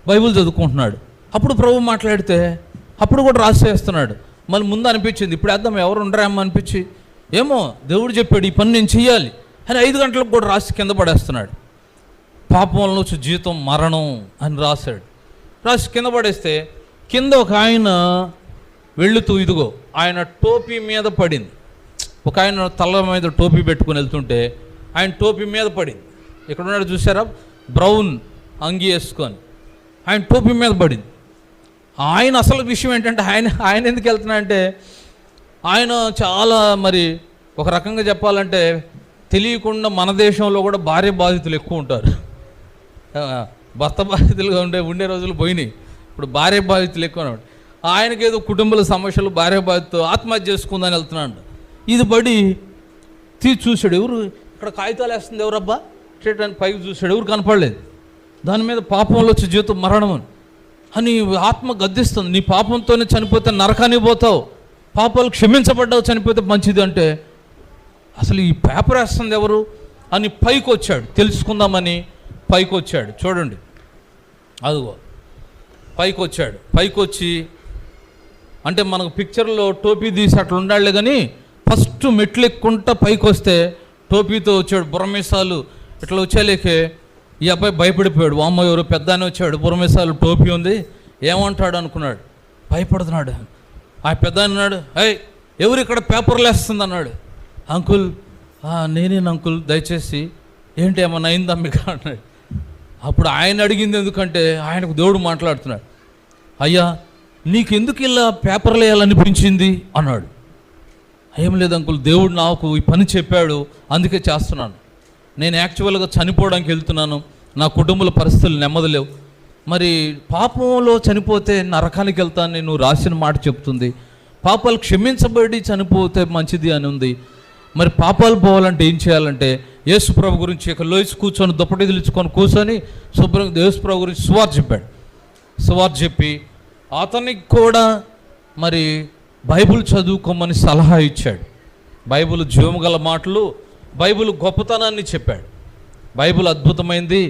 Bible చదువుకుంటున్నాడు. అప్పుడు ప్రభు మాట్లాడితే అప్పుడు కూడా రాసేస్తున్నాడు. మళ్ళీ ముందు అనిపించింది ఇప్పుడు వేద్దాం ఎవరు ఉండరేమో అనిపించి, ఏమో దేవుడు చెప్పాడు ఈ పని నేను చెయ్యాలి అని 5 గంటలకు కూడా రాసి కింద పడేస్తున్నాడు. పాపం వలన వచ్చే జీతం మరణం అని రాశాడు. రాసి కింద పడేస్తే కింద ఒక ఆయన వెళుతూ ఇదిగో ఆయన టోపీ మీద పడింది. ఒక ఆయన తల మీద టోపీ పెట్టుకుని వెళ్తుంటే ఆయన టోపీ మీద పడింది. ఇక్కడ ఉన్నాడు చూసారా, బ్రౌన్ అంగి వేసుకొని ఆయన టోపీ మీద పడింది. ఆయన అసలు విషయం ఏంటంటే ఆయన ఎందుకు వెళ్తున్నా అంటే ఆయన చాలా మరి ఒక రకంగా చెప్పాలంటే తెలియకుండా మన దేశంలో కూడా భార్య బాధితులు ఎక్కువ ఉంటారు. భర్త బాధితులుగా ఉండే రోజులు పోయినాయి. ఇప్పుడు భార్య బాధితులు ఎక్కువ. ఆయనకేదో కుటుంబాల సమస్యలు, భార్య బాధితులు ఆత్మహత్య చేసుకుందని వెళ్తున్నాడు. ఇది పడి చూశాడు, ఎవరు ఇక్కడ కాగితాలు వేస్తుంది ఎవరబ్బా చేయడానికి పైకి చూశాడు, ఎవరు కనపడలేదు. దాని మీద పాపంలో వచ్చే జీవితం మరణం అని ఆత్మ గద్దిస్తుంది. నీ పాపంతోనే చనిపోతే నరకానికి పోతావు, పాపాలు క్షమించబడ్డావు, చనిపోతే మంచిది అంటే అసలు ఈ పేపర్ వేస్తుంది ఎవరు అని పైకి వచ్చాడు, తెలుసుకుందామని పైకి వచ్చాడు. చూడండి అదిగో పైకి వచ్చాడు. పైకి వచ్చి అంటే మనకు పిక్చర్లో టోపీ తీసి అట్లా ఉండాలి, కానీ ఫస్ట్ మెట్లు ఎక్కుంటా పైకి వస్తే టోపీతో వచ్చాడు. బుర్రమీసాలు ఇట్లా వచ్చేలేకే ఈ అబ్బాయి భయపడిపోయాడు. వామ్మ ఎవరు పెద్ద అని వచ్చాడు, బుర్రమీసాలు టోపీ ఉంది, ఏమంటాడు అనుకున్నాడు, భయపడుతున్నాడు. ఆ పెద్ద అన్నాడు, ఎవరు ఇక్కడ పేపర్లు వేస్తుంది అన్నాడు. అంకుల్ నేనేను అంకుల్, దయచేసి ఏంటి ఏమన్నా అయిందా మీకు అన్నాడు. అప్పుడు ఆయన అడిగింది ఎందుకంటే ఆయనకు దేవుడు మాట్లాడుతున్నాడు, అయ్యా నీకు ఎందుకు ఇలా పేపర్లు వేయాలనిపించింది అన్నాడు. ఏం లేదు అంకుల్, దేవుడు నాకు ఈ పని చెప్పాడు అందుకే చేస్తున్నాను. నేను యాక్చువల్గా చనిపోవడానికి వెళ్తున్నాను, నా కుటుంబల పరిస్థితులు నెమ్మదిలేవు, మరి పాపంలో చనిపోతే నరకానికి వెళ్తానని నువ్వు రాసిన మాట చెప్తుంది, పాపాలు క్షమించబడి చనిపోతే మంచిది అని ఉంది. మరి పాపాలు పోవాలంటే ఏం చేయాలంటే యేసు ప్రభు గురించి ఇక లోయసి కూర్చొని దుప్పటి తెలుచుకొని కూర్చొని శుభ్రంగా యేసు ప్రభు గురించి సువార్త చెప్పాడు. సువార్త చెప్పి అతనికి కూడా మరి బైబిల్ చదువుకోమని సలహా ఇచ్చాడు. బైబిల్ జీవముగల మాటలు, బైబిల్ గొప్పతనాన్ని చెప్పాడు. బైబిల్ అద్భుతమైంది,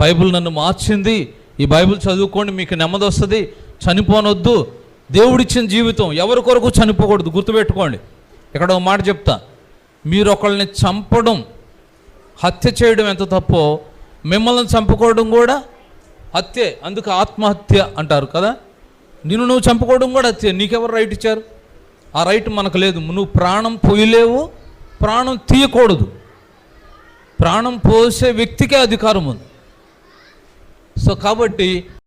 బైబిల్ నన్ను మార్చింది, ఈ బైబిల్ చదువుకోండి మీకు నెమ్మది వస్తుంది, చనిపోనొద్దు, దేవుడిచ్చిన జీవితం ఎవరి కొరకు చనిపోకూడదు. గుర్తుపెట్టుకోండి. ఇక్కడ ఒక మాట చెప్తా, మీరు ఒకళ్ళని చంపడం, హత్య చేయడం ఎంత తప్పో మిమ్మల్ని చంపుకోవడం కూడా హత్యే. అందుకు ఆత్మహత్య అంటారు కదా. నువ్వు చంపుకోవడం కూడా హత్య. నీకెవరు రైట్ ఇచ్చారు? ఆ రైట్ మనకు లేదు. నువ్వు ప్రాణం పోయలేవు, ప్రాణం తీయకూడదు. ప్రాణం పోసే వ్యక్తికే అధికారం ఉంది. సో కాబట్టి